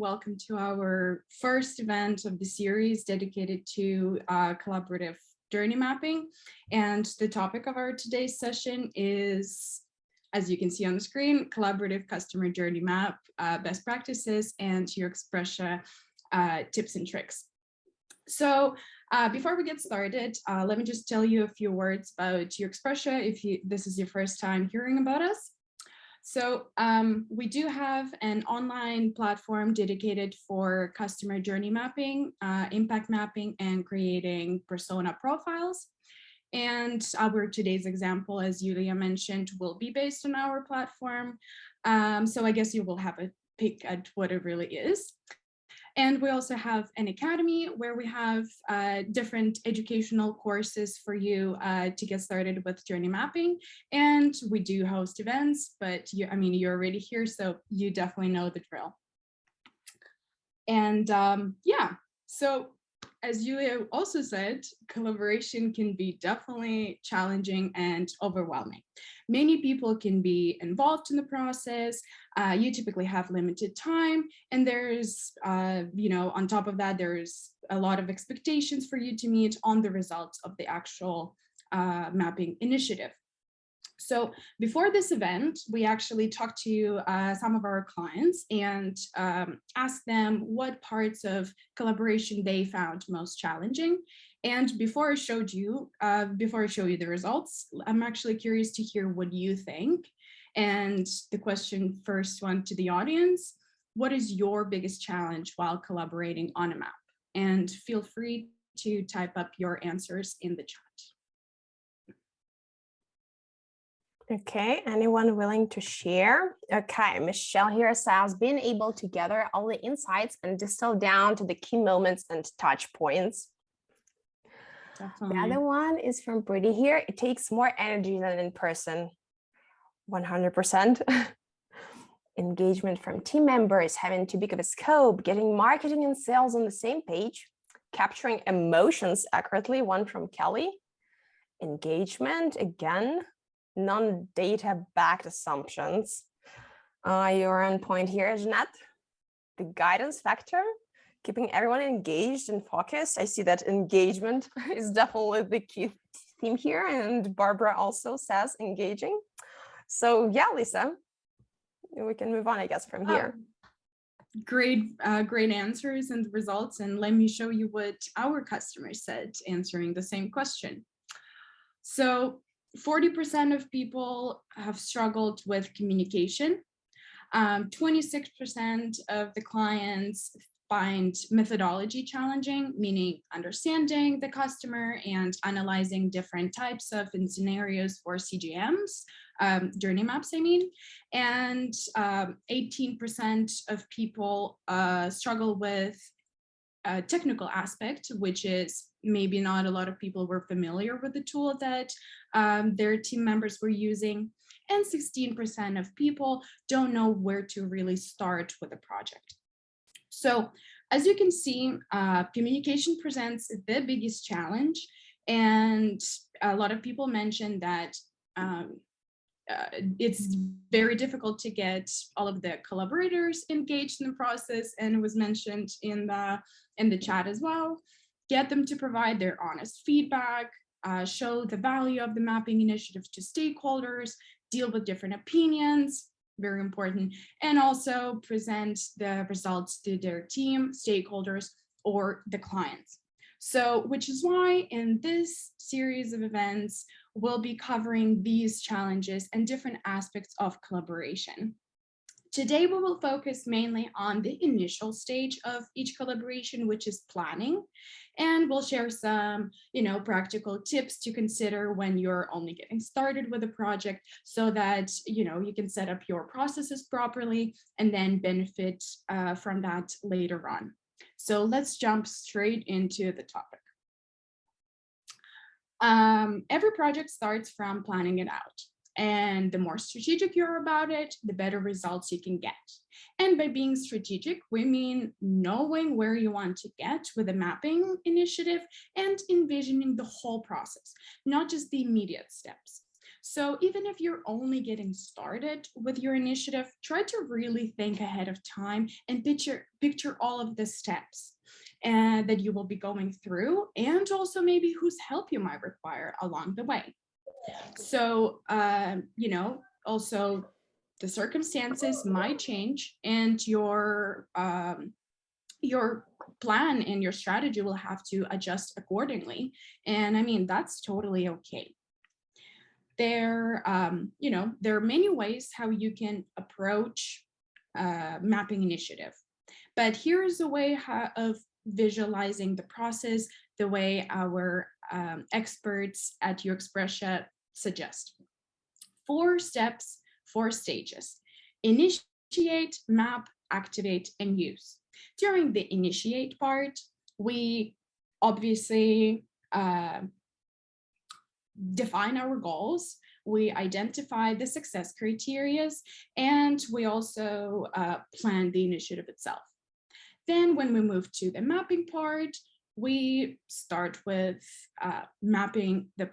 welcome to our first event of the series dedicated to collaborative journey mapping. And the topic of our today's session is, as you can see on the screen, collaborative customer journey map, best practices, and UXPressia tips and tricks. So before we get started, let me just tell you a few words about UXPressia if this is your first time hearing about us. So we do have an online platform dedicated for customer journey mapping, impact mapping, and creating persona profiles. And our today's example, as Yulia mentioned, will be based on our platform. So I guess you will have a pick at what it really is. And we also have an academy where we have different educational courses for you to get started with journey mapping. And we do host events, but you're already here, so you definitely know the drill. And yeah, so as Yulia also said, collaboration can be definitely challenging and overwhelming. Many people can be involved in the process. You typically have limited time, and there's, on top of that, there's a lot of expectations for you to meet on the results of the actual mapping initiative. So before this event, we actually talked to some of our clients and asked them what parts of collaboration they found most challenging. And before I show you the results, I'm actually curious to hear what you think. And the question first one to the audience: what is your biggest challenge while collaborating on a map? And feel free to type up your answers in the chat. Okay, anyone willing to share? Okay, Michelle here says being able to gather all the insights and distill down to the key moments and touch points. Definitely. The other one is from Pretty here. It takes more energy than in person. 100%. Engagement from team members, having too big of a scope, getting marketing and sales on the same page, capturing emotions accurately, one from Kelly. Engagement, again, non-data backed assumptions. You're on point here, Jeanette. The guidance factor, keeping everyone engaged and focused. I see that engagement is definitely the key theme here. And Barbara also says engaging. So yeah, Lisa, we can move on, I guess, from here. Great answers and results. And let me show you what our customers said answering the same question. So 40% of people have struggled with communication. 26% of the clients find methodology challenging, meaning understanding the customer and analyzing different types of scenarios for CGMs, journey maps, I mean. And 18% of people struggle with a technical aspect, which is maybe not a lot of people were familiar with the tool that their team members were using. And 16% of people don't know where to really start with a project. So as you can see, communication presents the biggest challenge. And a lot of people mentioned that it's very difficult to get all of the collaborators engaged in the process, and it was mentioned in the chat as well. Get them to provide their honest feedback, show the value of the mapping initiative to stakeholders, deal with different opinions, very important, and also present the results to their team, stakeholders, or the clients. So, which is why in this series of events, we'll be covering these challenges and different aspects of collaboration. Today, we will focus mainly on the initial stage of each collaboration, which is planning. And we'll share some, practical tips to consider when you're only getting started with a project so that, you can set up your processes properly and then benefit from that later on. So let's jump straight into the topic. Every project starts from planning it out. And the more strategic you're about it, the better results you can get. And by being strategic, we mean knowing where you want to get with a mapping initiative and envisioning the whole process, not just the immediate steps. So even if you're only getting started with your initiative, try to really think ahead of time and picture all of the steps and that you will be going through, and also maybe whose help you might require along the way. So, also the circumstances might change, and your plan and your strategy will have to adjust accordingly. And I mean, that's totally okay. There are many ways how you can approach mapping initiative, but here's a way of visualizing the process the way our experts at UXPressia suggest. 4 steps, 4 stages: initiate, map, activate, and use. During the initiate part, we obviously define our goals, we identify the success criteria, and we also plan the initiative itself. Then when we move to the mapping part, we start with mapping the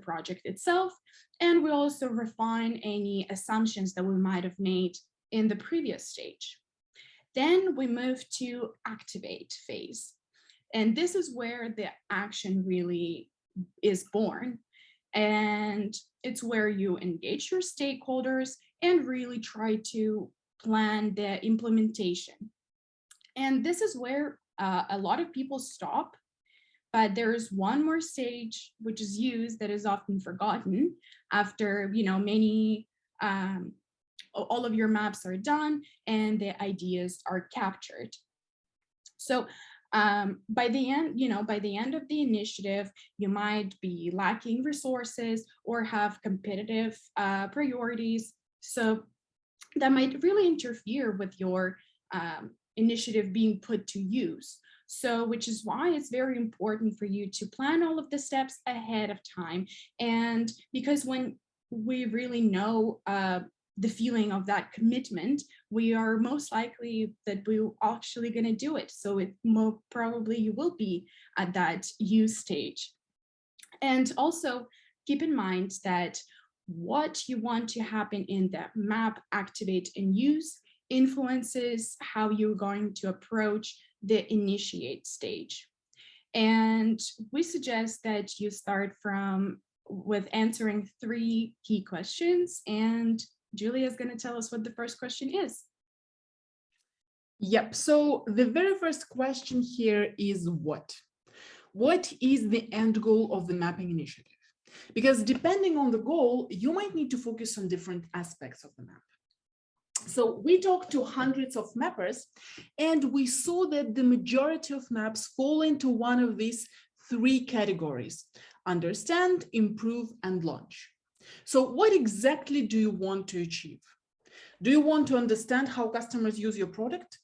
project itself, and we also refine any assumptions that we might have made in the previous stage. Then we move to activate phase. And this is where the action really is born. And it's where you engage your stakeholders and really try to plan the implementation. And this is where a lot of people stop, but there's one more stage which is used that is often forgotten after many all of your maps are done and the ideas are captured. So by the end of the initiative, you might be lacking resources or have competitive priorities. So that might really interfere with your initiative being put to use. So, which is why it's very important for you to plan all of the steps ahead of time. And because when we really know the feeling of that commitment, we are most likely that we're actually going to do it. So it more probably you will be at that use stage. And also keep in mind that what you want to happen in the map, activate, and use influences how you're going to approach the initiate stage. And we suggest that you start with answering 3 key questions, and Julia is going to tell us what the first question is. Yep, so the very first question here is what? What is the end goal of the mapping initiative? Because depending on the goal, you might need to focus on different aspects of the map. So we talked to hundreds of mappers, and we saw that the majority of maps fall into one of these 3 categories: understand, improve, and launch. So what exactly do you want to achieve? Do you want to understand how customers use your product?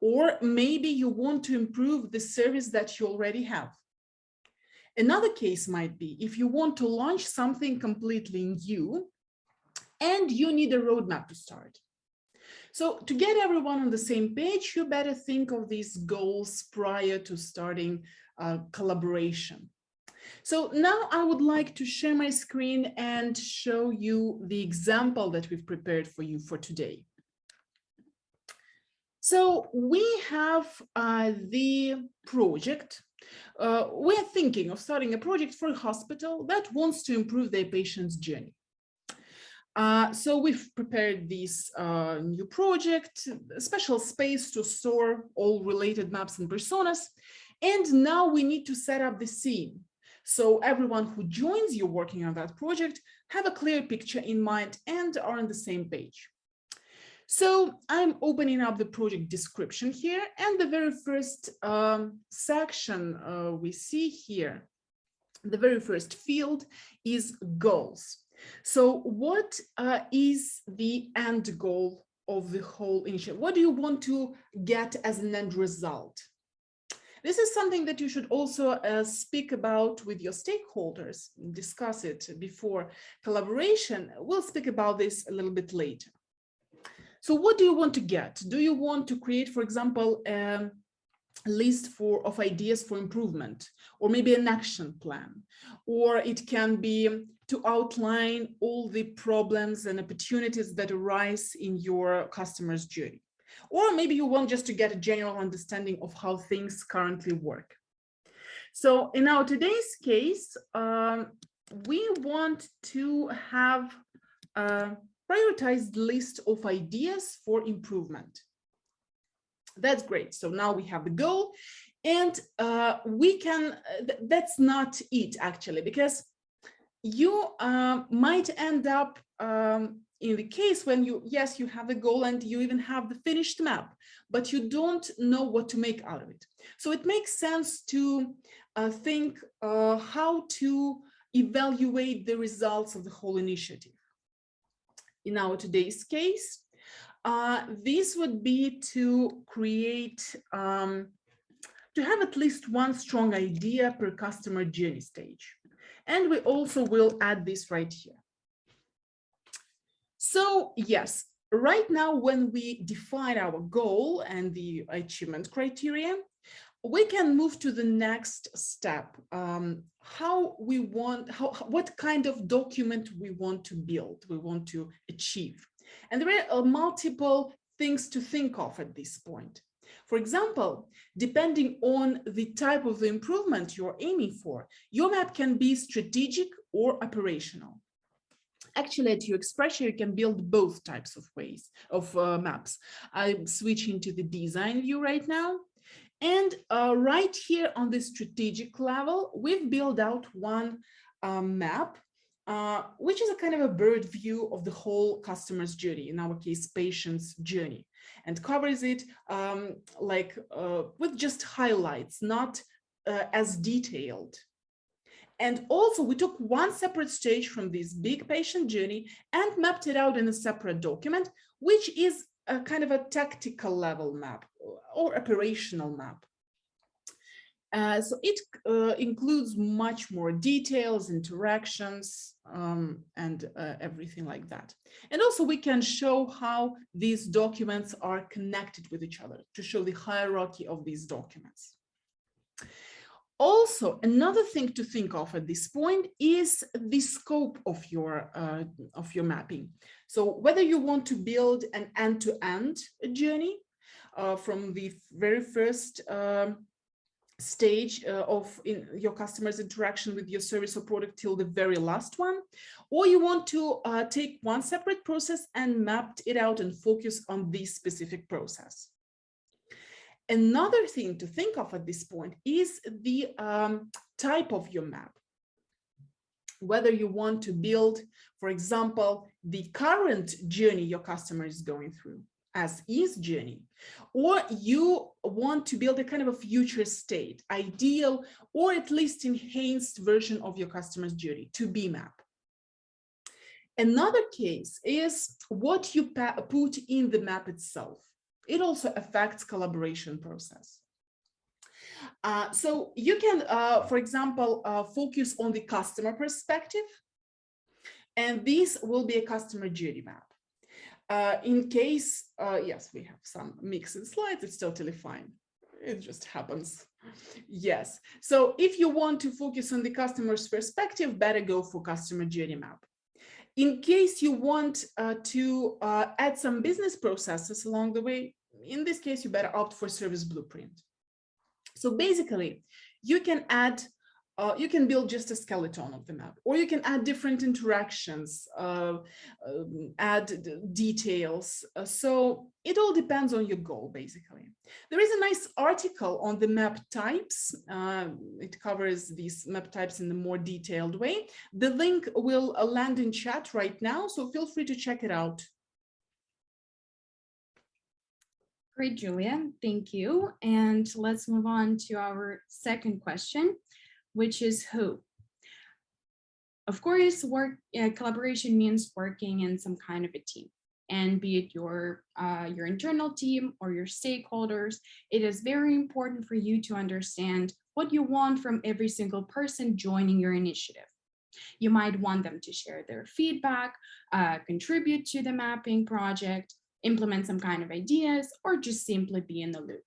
Or maybe you want to improve the service that you already have. Another case might be if you want to launch something completely new and you need a roadmap to start. So to get everyone on the same page, you better think of these goals prior to starting collaboration. So now I would like to share my screen and show you the example that we've prepared for you for today. So we have the project. We're thinking of starting a project for a hospital that wants to improve their patient's journey. So we've prepared this new project, a special space to store all related maps and personas. And now we need to set up the scene. So everyone who joins you working on that project have a clear picture in mind and are on the same page. So I'm opening up the project description here, and the very first section we see here, the very first field is goals. So what is the end goal of the whole initiative? What do you want to get as an end result? This is something that you should also speak about with your stakeholders, discuss it before collaboration. We'll speak about this a little bit later. So what do you want to get? Do you want to create, for example, list of ideas for improvement, or maybe an action plan, or it can be to outline all the problems and opportunities that arise in your customer's journey. Or maybe you want just to get a general understanding of how things currently work. So in our today's case, we want to have a prioritized list of ideas for improvement. That's great. So now we have the goal, and we can, that's not it actually, because you might end up in the case when you have the goal and you even have the finished map, but you don't know what to make out of it. So it makes sense to think how to evaluate the results of the whole initiative. In our today's case, this would be to create, to have at least one strong idea per customer journey stage. And we also will add this right here. So yes, right now when we define our goal and the achievement criteria, we can move to the next step. What kind of document we want to build, we want to achieve. And there are multiple things to think of at this point. For example, depending on the type of the improvement you're aiming for, your map can be strategic or operational. Actually, at UXPressia, you can build both types of maps. I'm switching to the design view right now. And right here on the strategic level, we've built out one map, which is a kind of a bird view of the whole customer's journey, in our case, patient's journey, and covers it with just highlights, not as detailed. And also we took one separate stage from this big patient journey and mapped it out in a separate document, which is a kind of a tactical level map or operational map. So it includes much more details, interactions, and everything like that. And also we can show how these documents are connected with each other to show the hierarchy of these documents. Also, another thing to think of at this point is the scope of your mapping. So whether you want to build an end-to-end journey from the very first stage of your customer's interaction with your service or product till the very last one, or you want to take one separate process and map it out and focus on this specific process. Another thing to think of at this point is the type of your map. Whether you want to build, for example, the current journey your customer is going through as is journey, or you want to build a kind of a future state, ideal, or at least enhanced version of your customer's journey, to be map. Another case is what you put in the map itself. It also affects collaboration process. So you can, for example, focus on the customer perspective, and this will be a customer journey map. In case, yes, we have some mixed slides, it's totally fine. It just happens. Yes. So if you want to focus on the customer's perspective, better go for customer journey map. In case you want to add some business processes along the way, in this case, you better opt for service blueprint. So basically, you can add, you can build just a skeleton of the map, or you can add different interactions, add details. So it all depends on your goal, basically. There is a nice article on the map types. It covers these map types in a more detailed way. The link will land in chat right now, so feel free to check it out. Great, Julia, thank you. And let's move on to our second question, which is who. Of course, collaboration means working in some kind of a team, and be it your internal team or your stakeholders, it is very important for you to understand what you want from every single person joining your initiative. You might want them to share their feedback, contribute to the mapping project, implement some kind of ideas, or just simply be in the loop.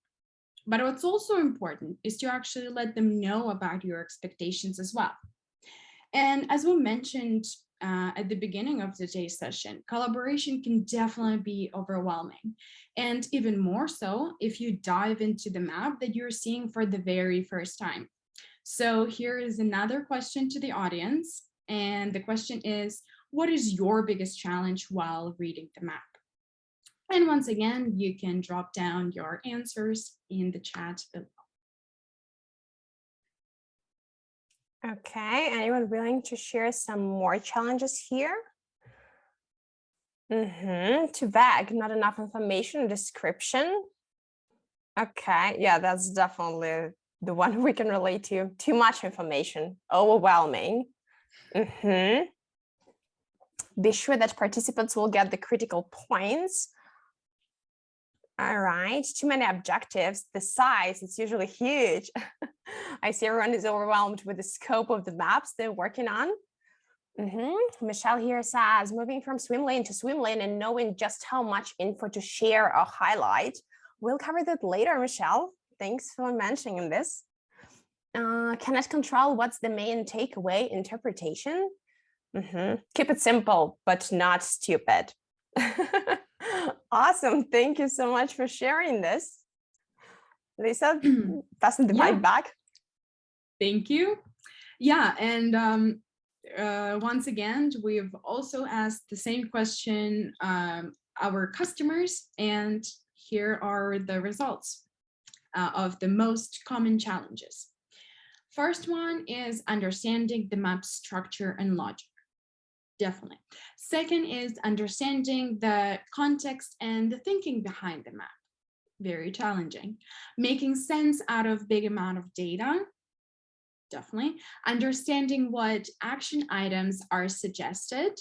But what's also important is to actually let them know about your expectations as well. And as we mentioned at the beginning of today's session, collaboration can definitely be overwhelming. And even more so if you dive into the map that you're seeing for the very first time. So here is another question to the audience. And the question is, what is your biggest challenge while reading the map? And once again, you can drop down your answers in the chat below. Okay, anyone willing to share some more challenges here? Too vague, not enough information, description. Okay, yeah, that's definitely the one we can relate to. Too much information, overwhelming. Be sure that participants will get the critical points. All right, too many objectives. The size, it's usually huge. I see everyone is overwhelmed with the scope of the maps they're working on. Michelle here says, moving from swim lane to swim lane and knowing just how much info to share or highlight. We'll cover that later, Michelle. Thanks for mentioning this. Cannot control what's the main takeaway interpretation. Keep it simple, but not stupid. Awesome. Thank you so much for sharing this. Lisa, passing the mic back. Thank you. Yeah, and once again, we've also asked the same question our customers, and here are the results of the most common challenges. First one is understanding the map structure and logic. Definitely. Second is understanding the context and the thinking behind the map. Very challenging. Making sense out of big amount of data. Definitely. Understanding what action items are suggested.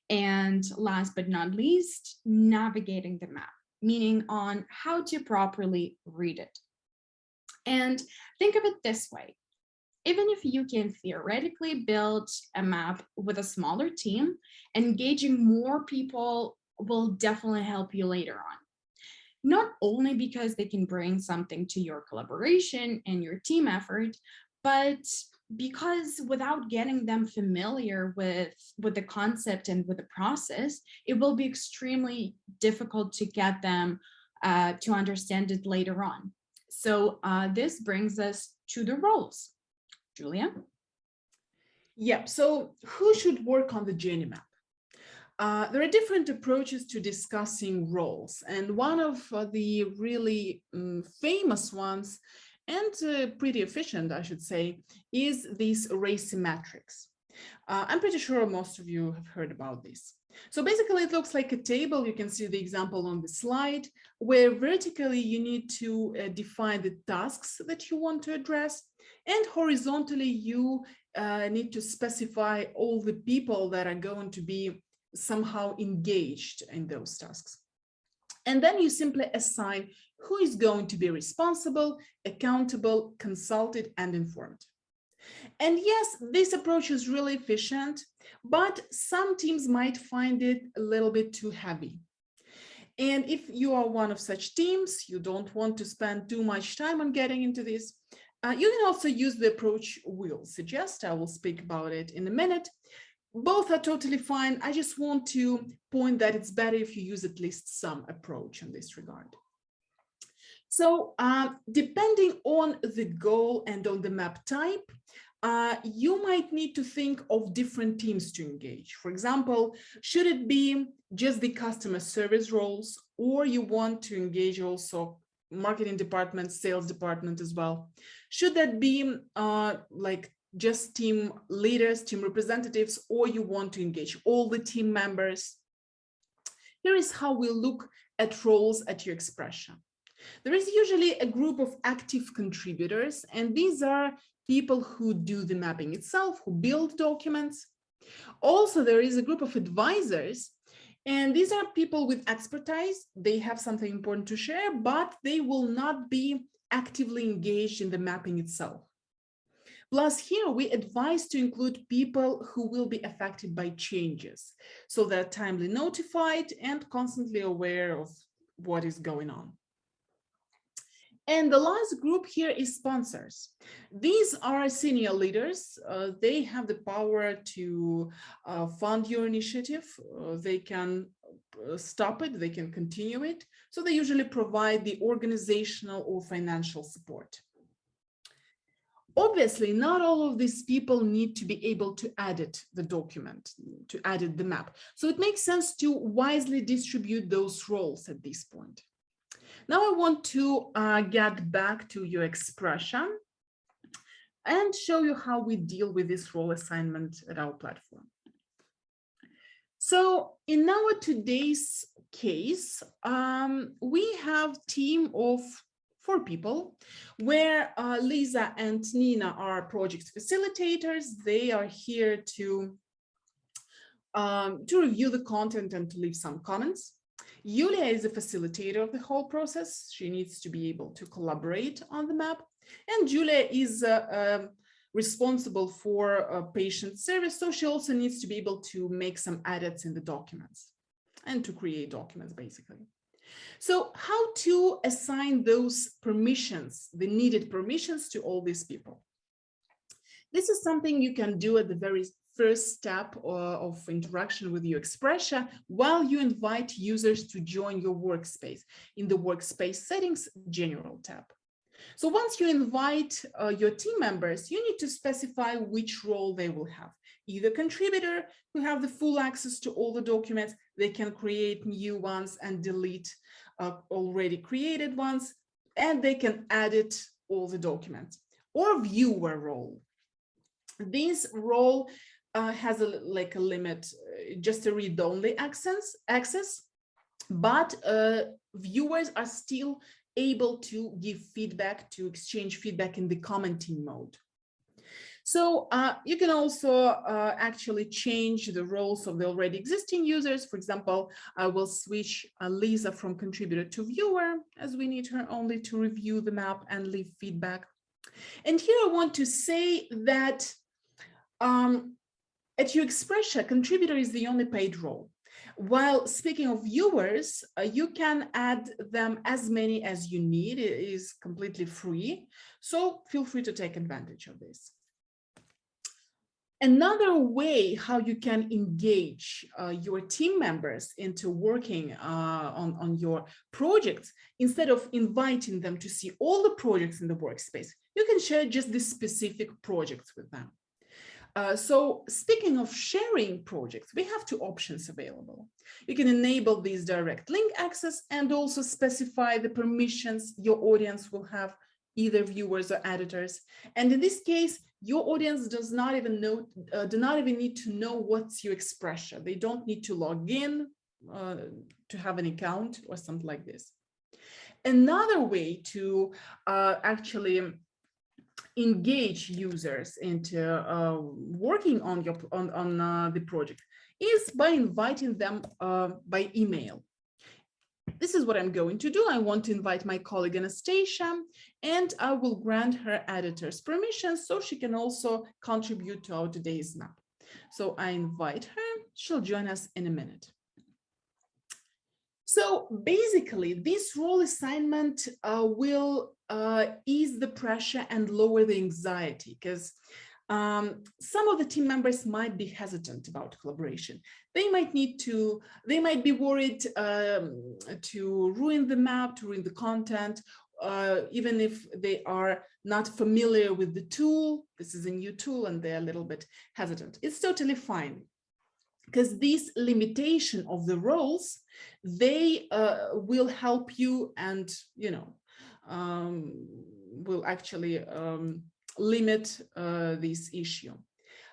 And last but not least, navigating the map, meaning on how to properly read it. And think of it this way. Even if you can theoretically build a map with a smaller team, engaging more people will definitely help you later on. Not only because they can bring something to your collaboration and your team effort, but because without getting them familiar with the concept and with the process, it will be extremely difficult to get them to understand it later on. So this brings us to the roles. Julia? Yep, so who should work on the journey map? There are different approaches to discussing roles, and one of the really famous ones and pretty efficient, I should say, is this race matrix. I'm pretty sure most of you have heard about this. So basically it looks like a table. You can see the example on the slide, where vertically you need to define the tasks that you want to address, and horizontally you need to specify all the people that are going to be somehow engaged in those tasks. And then you simply assign who is going to be responsible, accountable, consulted, and informed. And yes, this approach is really efficient, but some teams might find it a little bit too heavy. And if you are one of such teams, you don't want to spend too much time on getting into this, you can also use the approach we'll suggest. I will speak about it in a minute. Both are totally fine. I just want to point that it's better if you use at least some approach in this regard. So depending on the goal and on the map type, you might need to think of different teams to engage. For example, should it be just the customer service roles, or you want to engage also marketing department, sales department as well? Should that be like just team leaders, team representatives, or you want to engage all the team members? Here is how we look at roles at UXPressia. There is usually a group of active contributors, and these are people who do the mapping itself, who build documents. Also, there is a group of advisors, and these are people with expertise. They have something important to share, but they will not be actively engaged in the mapping itself. Plus, here we advise to include people who will be affected by changes, so they're timely notified and constantly aware of what is going on. And the last group here is sponsors. These are senior leaders. They have the power to fund your initiative. They can stop it, they can continue it. So they usually provide the organizational or financial support. Obviously, not all of these people need to be able to edit the document, to edit the map. So it makes sense to wisely distribute those roles at this point. Now I want to get back to UXPressia and show you how we deal with this role assignment at our platform. So in our today's case, we have a team of 4 people, where Lisa and Nina are project facilitators. They are here to review the content and to leave some comments. Yulia is a facilitator of the whole process. She needs to be able to collaborate on the map. And Julia is responsible for patient service, so she also needs to be able to make some edits in the documents and to create documents, basically. So how to assign those permissions, the needed permissions to all these people? This is something you can do at the very first step of interaction with UXPressia while you invite users to join your workspace in the workspace settings general tab. So once you invite your team members, you need to specify which role they will have. Either contributor who have the full access to all the documents, they can create new ones and delete already created ones, and they can edit all the documents. Or viewer role. This role has a limit, just a read-only access, but viewers are still able to give feedback, to exchange feedback in the commenting mode. So you can also actually change the roles of the already existing users. For example, I will switch Lisa from contributor to viewer, as we need her only to review the map and leave feedback. And here I want to say that at UXPressia, contributor is the only paid role. While speaking of viewers, you can add them as many as you need. It is completely free, so feel free to take advantage of this. Another way how you can engage your team members into working on your projects, instead of inviting them to see all the projects in the workspace, you can share just the specific projects with them. So speaking of sharing projects, we have 2 options available. You can enable these direct link access and also specify the permissions your audience will have, either viewers or editors. And in this case, your audience does not even know, do not even need to know what's UXPressia. They don't need to log in to have an account or something like this. Another way to actually engage users into working on your the project is by inviting them by email. This is what I'm going to do. I want to invite my colleague Anastasia, and I will grant her editor's permission so she can also contribute to our today's map. So I invite her. She'll join us in a minute. So basically, this role assignment will ease the pressure and lower the anxiety, because some of the team members might be hesitant about collaboration. They might be worried to ruin the map, to ruin the content, even if they are not familiar with the tool. This is a new tool and they're a little bit hesitant. It's totally fine, because this limitation of the roles, they will help you and, will actually limit this issue.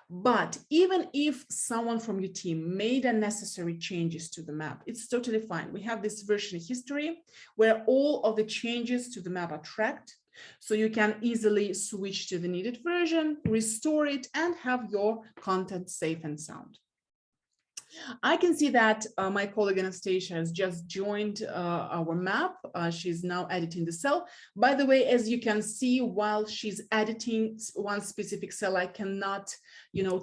But even if someone from your team made unnecessary changes to the map, it's totally fine. We have this version history where all of the changes to the map are tracked. So you can easily switch to the needed version, restore it, and have your content safe and sound. I can see that my colleague Anastasia has just joined our map. She's now editing the cell. By the way, as you can see, while she's editing one specific cell, I cannot,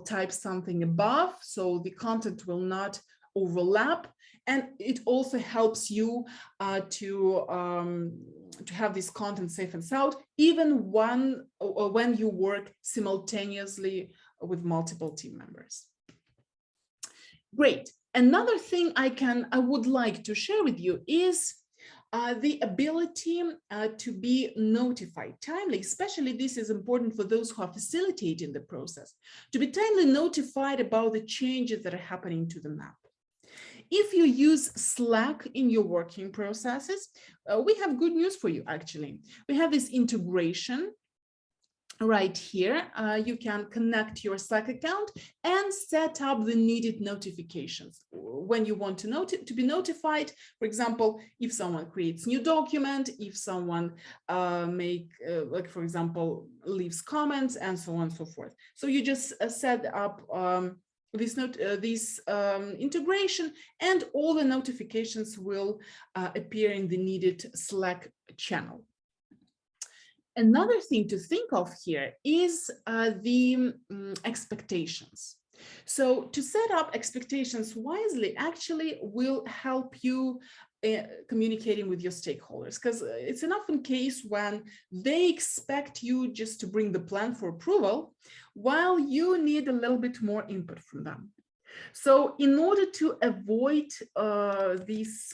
type something above, so the content will not overlap. And it also helps you to have this content safe and sound, even when you work simultaneously with multiple team members. Great. Another thing I would like to share with you is the ability to be notified timely. Especially this is important for those who are facilitating the process, to be timely notified about the changes that are happening to the map. If you use Slack in your working processes, we have good news for you, actually. We have this integration right here. You can connect your Slack account and set up the needed notifications when you want to be notified. For example, if someone creates new document, if someone like for example leaves comments, and so on and so forth. So you just set up this integration, and all the notifications will appear in the needed Slack channel. Another thing to think of here is the expectations. So to set up expectations wisely actually will help you communicating with your stakeholders, because it's an often case when they expect you just to bring the plan for approval, while you need a little bit more input from them. So in order to avoid this,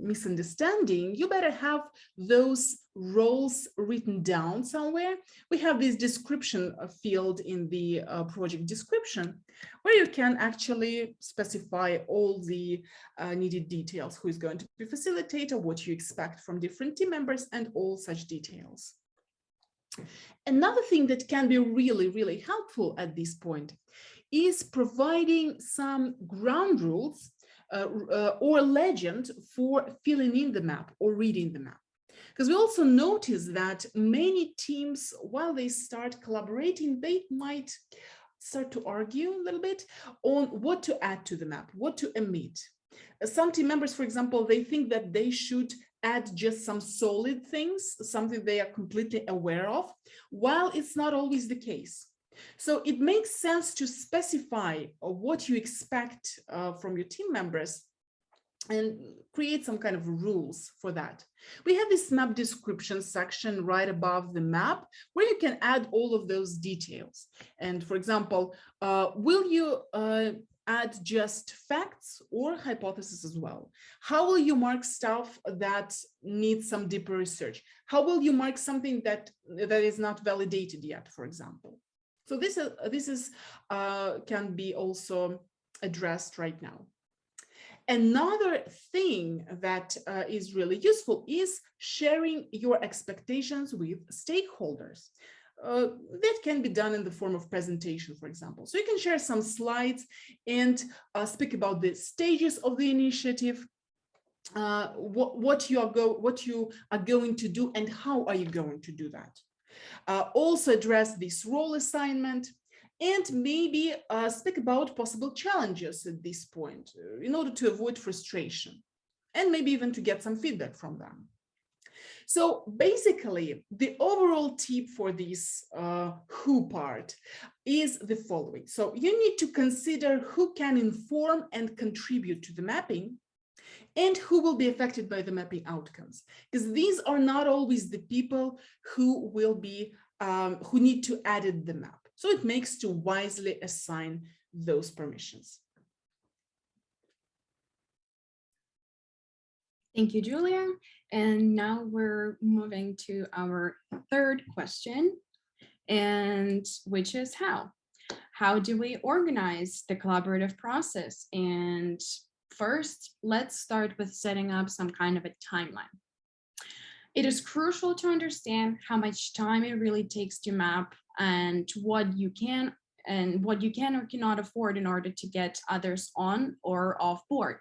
misunderstanding, you better have those roles written down somewhere. We have this description field in the project description, where you can actually specify all the needed details: who is going to be facilitator, what you expect from different team members, and all such details. Another thing that can be really, really helpful at this point is providing some ground rules or legend for filling in the map or reading the map. Because we also notice that many teams, while they start collaborating, they might start to argue a little bit on what to add to the map, what to omit. Some team members, for example, they think that they should add just some solid things, something they are completely aware of, while it's not always the case. So it makes sense to specify what you expect from your team members and create some kind of rules for that. We have this map description section right above the map where you can add all of those details. And for example, will you add just facts or hypotheses as well? How will you mark stuff that needs some deeper research? How will you mark something that is not validated yet, for example? So this can be also addressed right now. Another thing that is really useful is sharing your expectations with stakeholders. That can be done in the form of presentation, for example. So you can share some slides and speak about the stages of the initiative, what you are going to do, and how are you going to do that. Also address this role assignment, and maybe speak about possible challenges at this point in order to avoid frustration, and maybe even to get some feedback from them. So basically, the overall tip for this who part is the following. So you need to consider who can inform and contribute to the mapping, and who will be affected by the mapping outcomes, because these are not always the people who will be who need to edit the map. So it makes to wisely assign those permissions. Thank you, Julia. And now we're moving to our third question, and which is how? How do we organize the collaborative process? And first, let's start with setting up some kind of a timeline. It is crucial to understand how much time it really takes to map, and what you can or cannot afford in order to get others on or off board.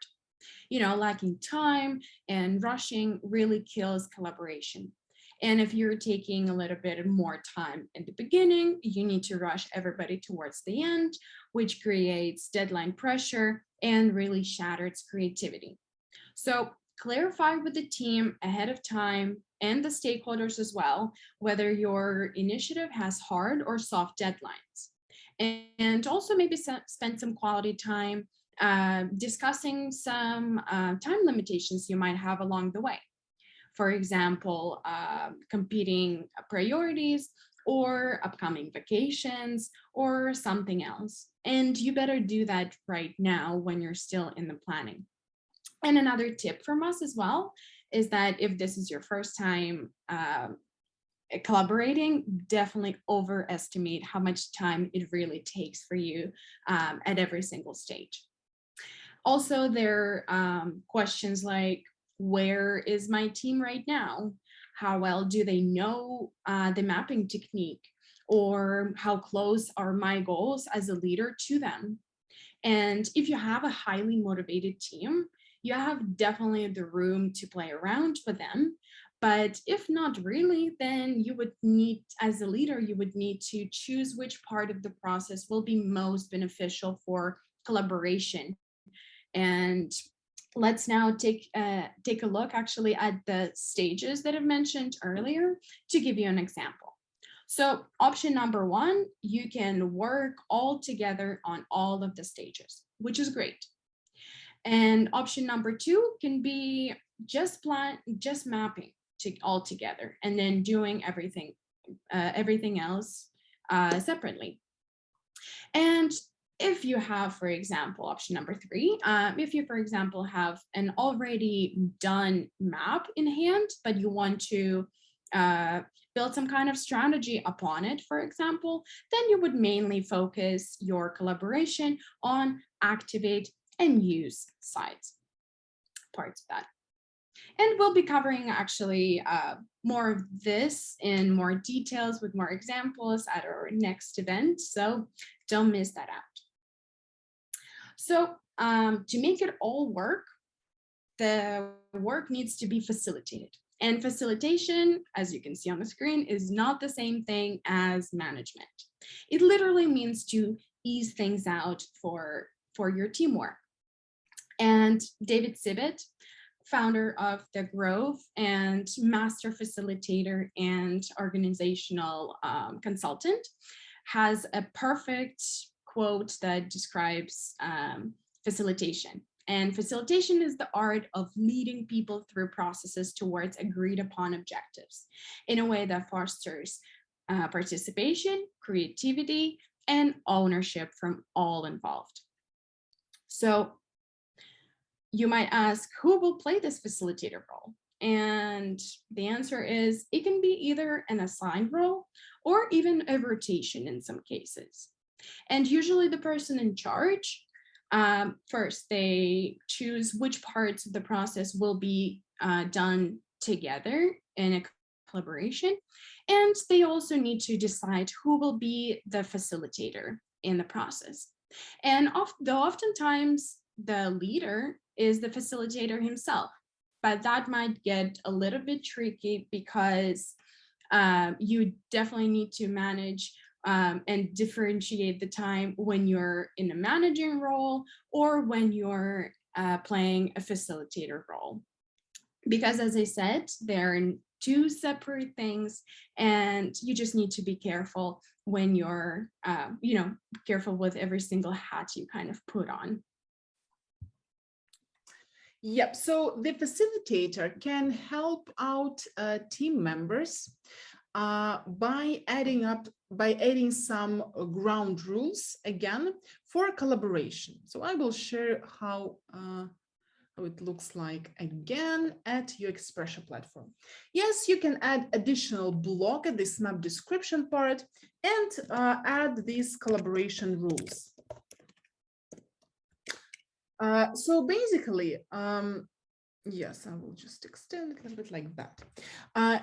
Lacking time and rushing really kills collaboration. And if you're taking a little bit more time in the beginning, you need to rush everybody towards the end, which creates deadline pressure and really shatters creativity. So clarify with the team ahead of time, and the stakeholders as well, whether your initiative has hard or soft deadlines. And also maybe spend some quality time discussing some time limitations you might have along the way. For example, competing priorities or upcoming vacations or something else. And you better do that right now when you're still in the planning. And another tip from us as well is that if this is your first time collaborating, definitely overestimate how much time it really takes for you at every single stage. Also, there are questions like, where is my team right now? How well do they know the mapping technique? Or how close are my goals as a leader to them? And if you have a highly motivated team, you have definitely the room to play around with them. But if not really, then you would need, as a leader, you would need to choose which part of the process will be most beneficial for collaboration. And let's now take a look actually at the stages that I've mentioned earlier to give you an example. So option number one, you can work all together on all of the stages, which is great. And option number two can be just mapping all together and then doing everything else separately. And if you have, for example, option number three, if you, for example, have an already done map in hand, but you want to build some kind of strategy upon it, for example, then you would mainly focus your collaboration on activate and use sides, parts of that. And we'll be covering actually more of this in more details with more examples at our next event. So don't miss that out. So to make it all work, the work needs to be facilitated. And facilitation, as you can see on the screen, is not the same thing as management. It literally means to ease things out for your teamwork. And David Sibit, founder of The Grove and master facilitator and organizational consultant, has a perfect quote that describes facilitation. And facilitation is the art of leading people through processes towards agreed upon objectives in a way that fosters participation, creativity, and ownership from all involved. So you might ask, who will play this facilitator role? And the answer is, it can be either an assigned role or even a rotation in some cases. And usually the person in charge, first, they choose which parts of the process will be done together in a collaboration. And they also need to decide who will be the facilitator in the process. And though oftentimes the leader is the facilitator himself, but that might get a little bit tricky because you definitely need to manage and differentiate the time when you're in a managing role or when you're playing a facilitator role. Because as I said, they're two separate things, and you just need to be careful when you're, careful with every single hat you kind of put on. Yep, so the facilitator can help out team members by adding some ground rules again for collaboration. So I will share how it looks like again at UXPressia platform. Yes, you can add additional block at this map description part and add these collaboration rules. So basically, yes, I will just extend it a little bit like that.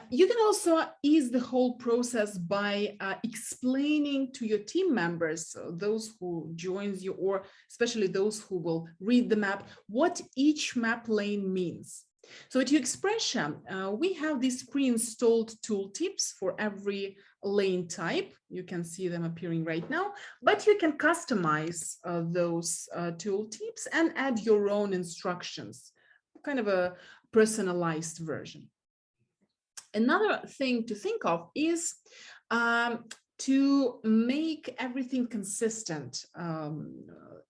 You can also ease the whole process by explaining to your team members, those who joins you, or especially those who will read the map, what each map lane means. So at UXPressia, we have these pre-installed tooltips for every lane type. You can see them appearing right now, but you can customize those tooltips and add your own instructions, kind of a personalized version. Another thing to think of is to make everything consistent,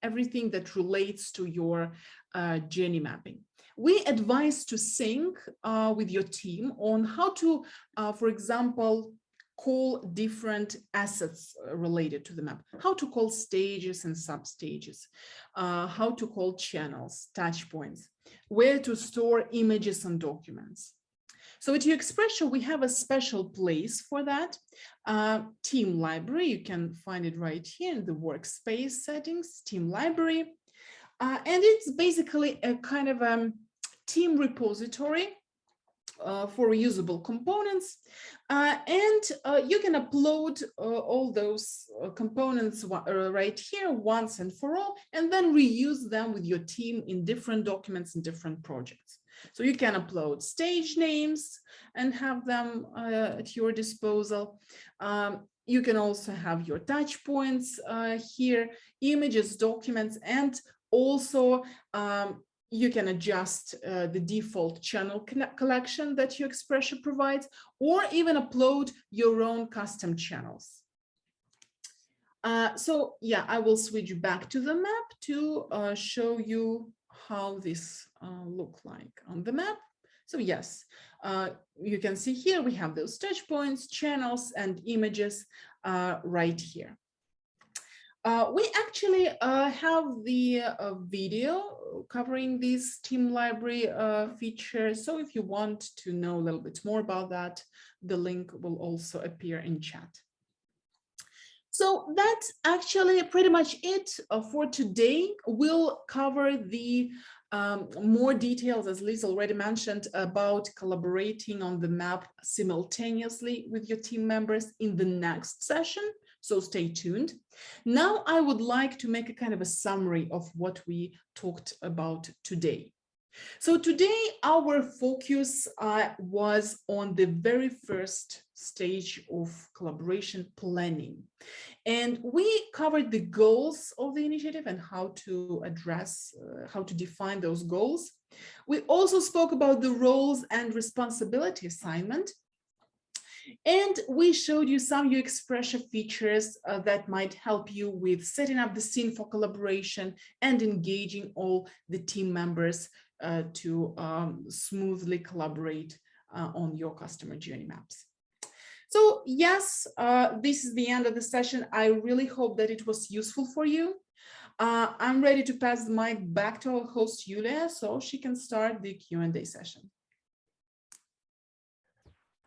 everything that relates to your journey mapping. We advise to sync with your team on how to, for example, call different assets related to the map, how to call stages and sub-stages, how to call channels, touch points, where to store images and documents. So at UXPressia, we have a special place for that. Team library, you can find it right here in the workspace settings, team library. And it's basically a kind of team repository for reusable components. And you can upload all those components right here once and for all, and then reuse them with your team in different documents and different projects. So you can upload stage names and have them at your disposal. You can also have your touch points here, images, documents, and also you can adjust the default channel collection that UXPressia provides, or even upload your own custom channels. So yeah, I will switch back to the map to show you how this look like on the map. So yes, you can see here we have those touch points, channels, and images right here. We actually have the video covering this team library feature. So if you want to know a little bit more about that, the link will also appear in chat. So that's actually pretty much it for today. We'll cover the more details, as Liz already mentioned, about collaborating on the map simultaneously with your team members in the next session. So stay tuned. Now I would like to make a kind of a summary of what we talked about today. So today our focus was on the very first stage of collaboration, planning. And we covered the goals of the initiative and how to address, how to define those goals. We also spoke about the roles and responsibility assignment. And we showed you some UXPressia features that might help you with setting up the scene for collaboration and engaging all the team members to smoothly collaborate on your customer journey maps. So yes, this is the end of the session. I really hope that it was useful for you. I'm ready to pass the mic back to our host, Yulia, so she can start the Q&A session.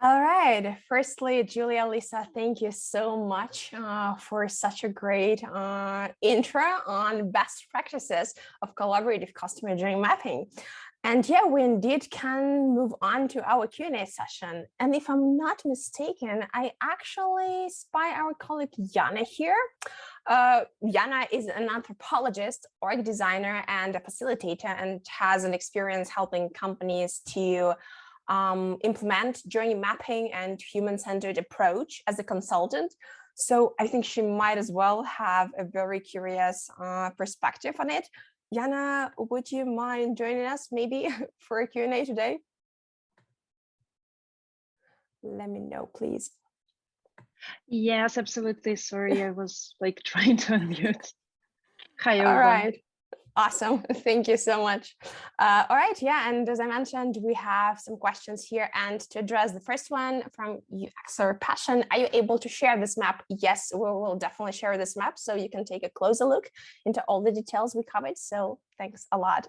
All right. Firstly, Julia, Lisa, thank you so much for such a great intro on best practices of collaborative customer journey mapping. And yeah, we indeed can move on to our Q&A session. And if I'm not mistaken, I actually spy our colleague Jana here. Jana is an anthropologist, org designer, and a facilitator, and has an experience helping companies to implement journey mapping and human-centered approach as a consultant. So I think she might as well have a very curious perspective on it. Jana, would you mind joining us maybe for a Q&A today? Let me know, please. Yes, absolutely. Sorry, I was like trying to unmute. Hi, everyone. All right. Awesome. Thank you so much. All right. Yeah. And as I mentioned, we have some questions here. And to address the first one from UXPressia, are you able to share this map? Yes, we will definitely share this map so you can take a closer look into all the details we covered. So thanks a lot.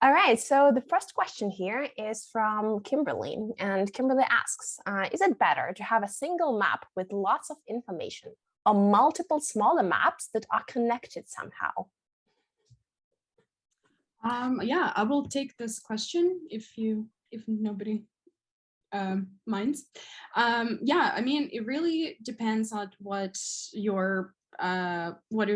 All right. So the first question here is from Kimberly. And Kimberly asks, is it better to have a single map with lots of information or multiple smaller maps that are connected somehow? Yeah, I will take this question if nobody minds. Yeah, I mean, it really depends on what your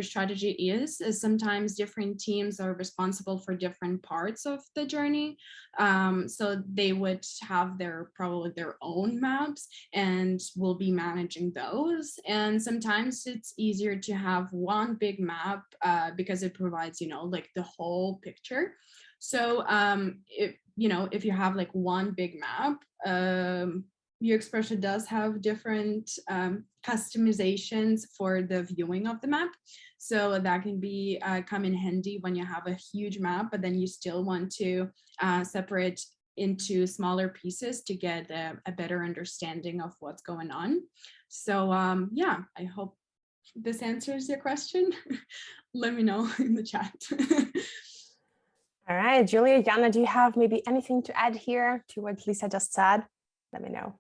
strategy is. Sometimes different teams are responsible for different parts of the journey. So they would have probably their own maps and will be managing those. And sometimes it's easier to have one big map because it provides, like the whole picture. So if you have like one big map, UXPressia does have different customizations for the viewing of the map. So that can be come in handy when you have a huge map, but then you still want to separate into smaller pieces to get a better understanding of what's going on. So yeah, I hope this answers your question. Let me know in the chat. All right, Julia, Jana, do you have maybe anything to add here to what Lisa just said? Let me know.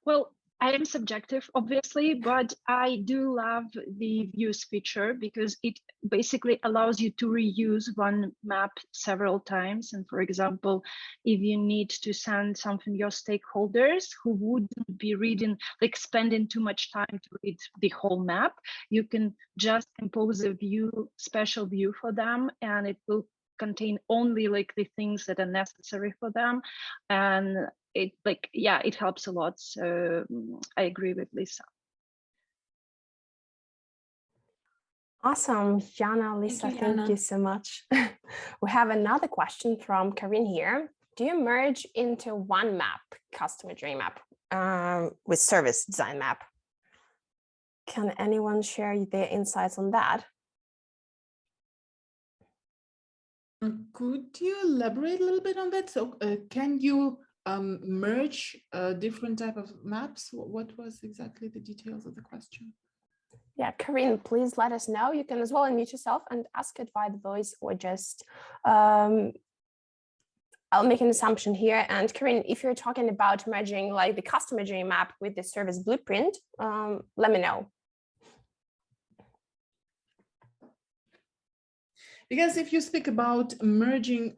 Well, I am subjective, obviously, but I do love the views feature because it basically allows you to reuse one map several times. And for example, if you need to send something to your stakeholders who wouldn't be reading, like spending too much time to read the whole map, you can just compose a view, special view for them, and it will contain only like the things that are necessary for them. And it it helps a lot. So I agree with Lisa. Awesome, Jana, Lisa, thank you so much. We have another question from Karin here. Do you merge into one map, customer journey map, with service design map? Can anyone share their insights on that? Could you elaborate a little bit on that? So can you merge different type of maps? What was exactly the details of the question? Yeah, Karin, please let us know. You can as well unmute yourself and ask it via the voice, or just I'll make an assumption here. And Karin, if you're talking about merging like the customer journey map with the service blueprint, let me know. Because if you speak about merging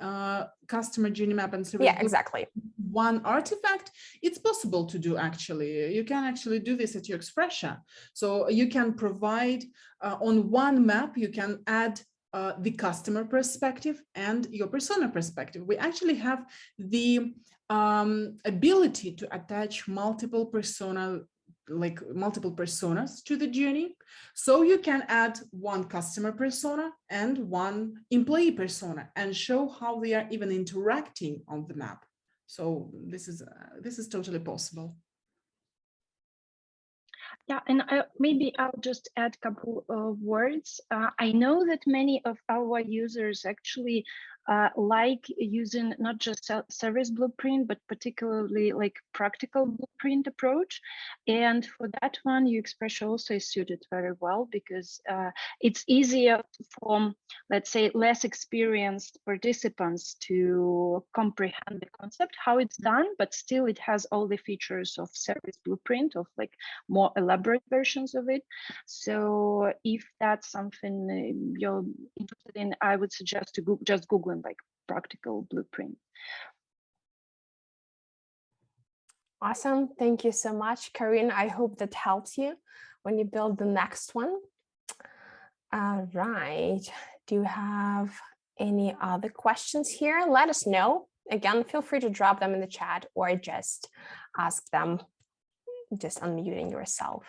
customer journey map and service, yeah, exactly, one artifact, it's possible to do actually. You can actually do this at UXPressia. So you can provide on one map, you can add the customer perspective and your persona perspective. We actually have the ability to attach multiple personas to the journey. So you can add one customer persona and one employee persona and show how they are even interacting on the map. So this is totally possible. Yeah, and maybe I'll just add a couple of words. I know that many of our users actually like using not just service blueprint, but particularly like practical blueprint approach. And for that one, UXPressia also is suited very well because it's easier for, let's say, less experienced participants to comprehend the concept, how it's done, but still it has all the features of service blueprint, of like more elaborate versions of it. So if that's something you're interested in, I would suggest to just Google like practical blueprint. Awesome. Thank you so much, Karin. I hope that helps you when you build the next one. All right. Do you have any other questions here? Let us know. Again, feel free to drop them in the chat or just ask them, just unmuting yourself.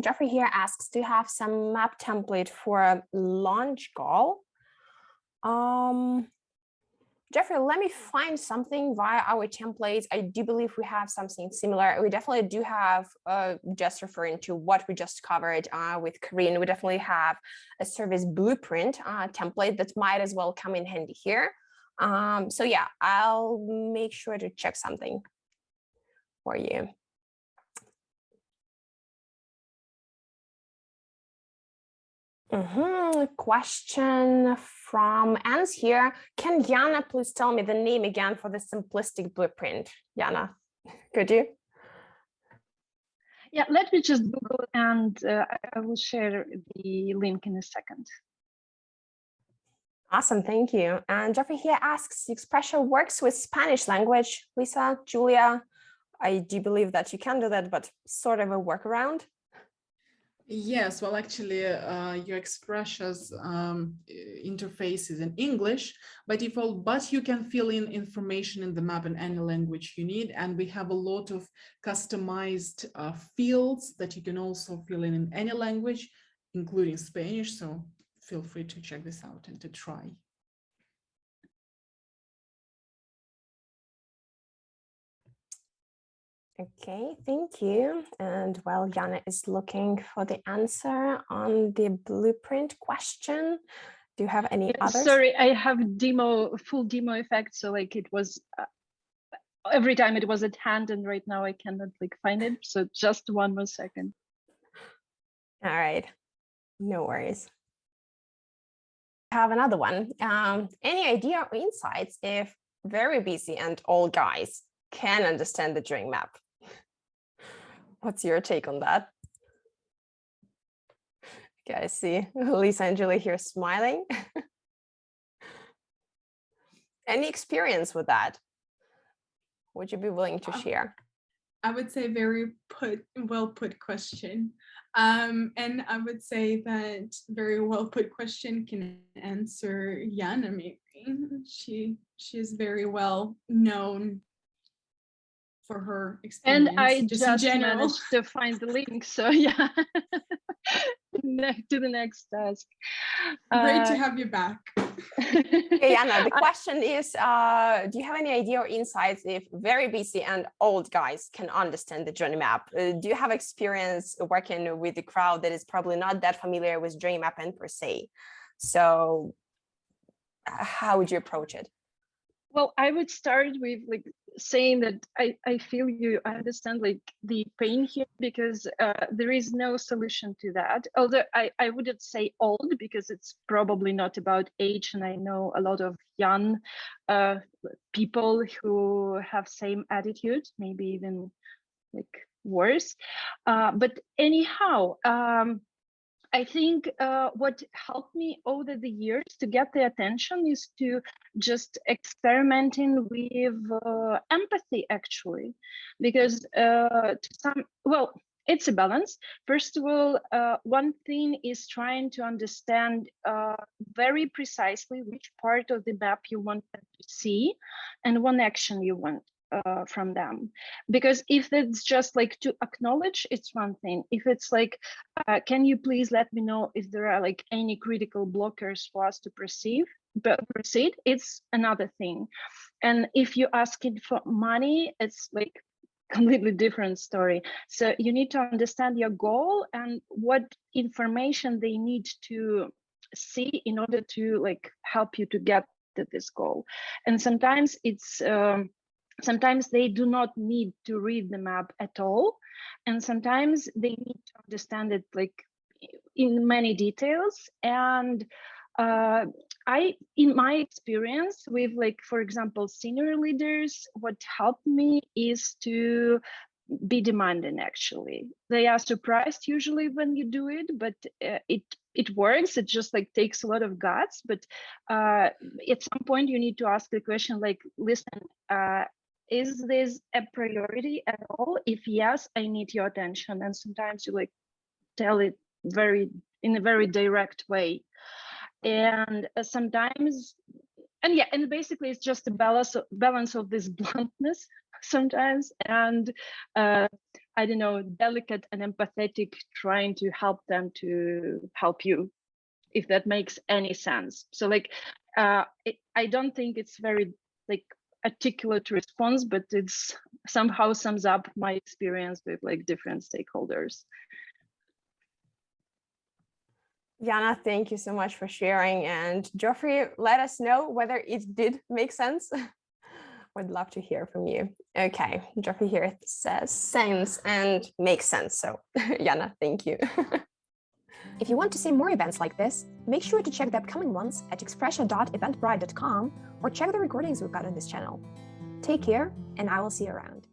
Jeffrey here asks, do you have some map template for a launch goal? Jeffrey, let me find something via our templates. I do believe we have something similar. We definitely do have, just referring to what we just covered with Karin, we definitely have a service blueprint template that might as well come in handy here. So yeah, I'll make sure to check something for you. Question from Ans here. Can Jana please tell me the name again for the simplistic blueprint? Jana, could you? Yeah, let me just Google and I will share the link in a second. Awesome, thank you. And Jeffrey here asks, UXPressia works with Spanish language. Lisa, Julia, I do believe that you can do that, but sort of a workaround. Yes, well, actually, UXPressia's interface is in English by default, but you can fill in information in the map in any language you need. And we have a lot of customized fields that you can also fill in any language, including Spanish. So feel free to check this out and to try. Okay, thank you. And while Jana is looking for the answer on the blueprint question, do you have any others? Sorry, I have full demo effect. So like it was every time it was at hand, and right now I cannot like find it. So just 1 more second. All right, no worries. I have another one. Any idea or insights if very busy and old guys can understand the drawing map? What's your take on that? Okay, I see Lisa and Julie here smiling. Any experience with that? Would you be willing to share? I would say very well put question. And I would say that very well put question can answer Jana maybe. She is very well known for her experience. And I just just in general. managed to find the link. So yeah, to the next task. Great to have you back. Okay, Anna, the question is, do you have any idea or insights if very busy and old guys can understand the journey map? Do you have experience working with a crowd that is probably not that familiar with journey mapping per se? So how would you approach it? Well, I would start with like saying that I feel you, I understand like the pain here, because there is no solution to that. Although I wouldn't say old, because it's probably not about age. And I know a lot of young people who have same attitude, maybe even like worse. But anyhow, I think what helped me over the years to get the attention is to just experimenting with empathy, actually, because it's a balance. First of all, one thing is trying to understand very precisely which part of the map you want them to see and one action you want from them. Because if it's just like to acknowledge, it's one thing. If it's like, can you please let me know if there are like any critical blockers for us to proceed, it's another thing. And if you ask it for money, it's like completely different story. So you need to understand your goal and what information they need to see in order to like help you to get to this goal. And sometimes it's sometimes they do not need to read the map at all, and sometimes they need to understand it like in many details. And in my experience with like, for example, senior leaders, what helped me is to be demanding. Actually, they are surprised usually when you do it, but it works. It just like takes a lot of guts. But at some point you need to ask the question like, listen, is this a priority at all? If yes, I need your attention. And sometimes you like tell it in a very direct way. And sometimes, and basically it's just a balance of this bluntness sometimes, and I don't know, delicate and empathetic, trying to help them to help you, if that makes any sense. So like, I don't think it's very like articulate response, but it's somehow sums up my experience with like different stakeholders. Jana, thank you so much for sharing. And Geoffrey, let us know whether it did make sense. Would love to hear from you. Okay, Geoffrey here says sense and makes sense. So Jana, thank you. If you want to see more events like this, make sure to check the upcoming ones at UXPressia.eventbrite.com or check the recordings we've got on this channel. Take care, and I will see you around.